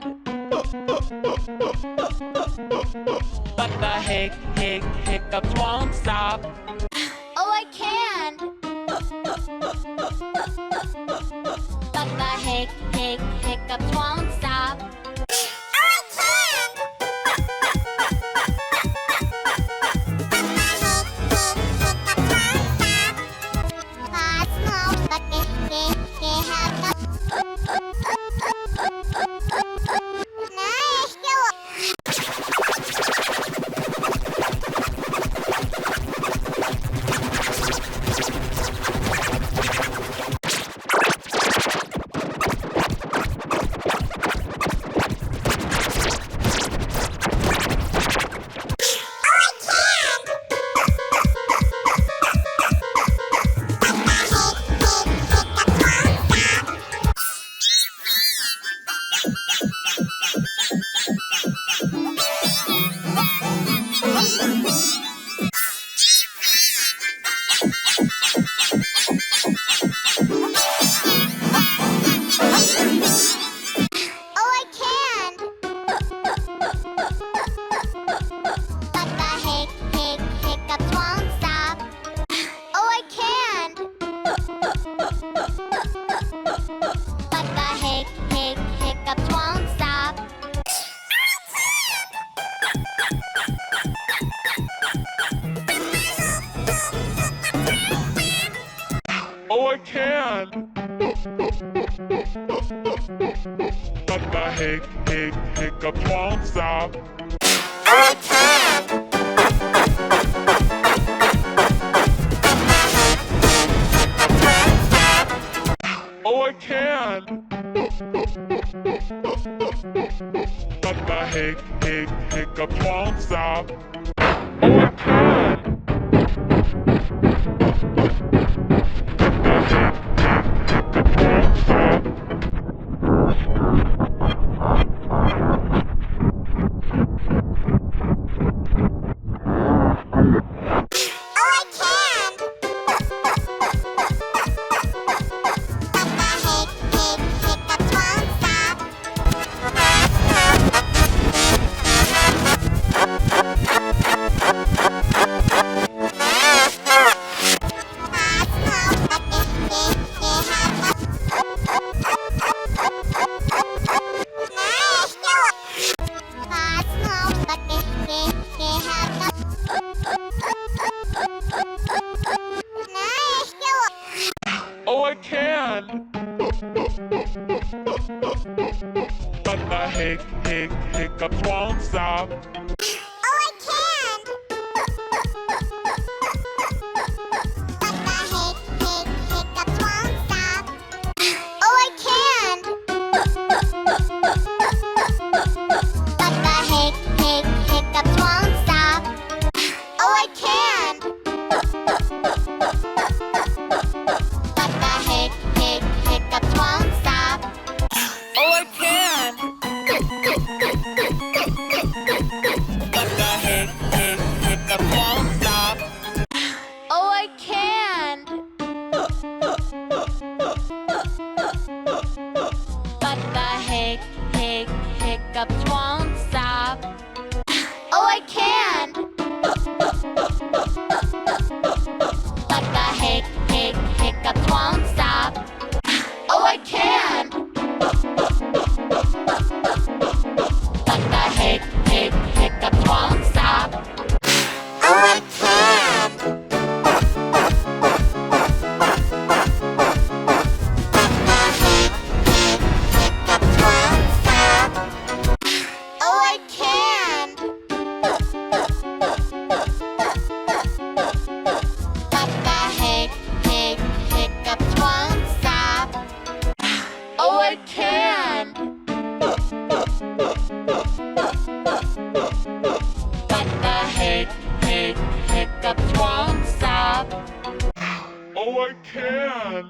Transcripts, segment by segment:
can. But the hiccups won't stop. Oh, I can. But the hiccups won't stop. Oh, I can. But the hiccups won't stop. Oh, I can. But the hiccups won't stop. Oh, I can. Oh, I can. But the hiccups won't stop. Hiccups won't stop. Oh, I can. But the hiccups won't stop. Oh, I can. But the hiccups won't stop. Oh, I can. Hiccups won't stop. Oh, I can.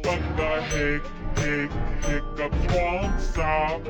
But the hiccups won't stop.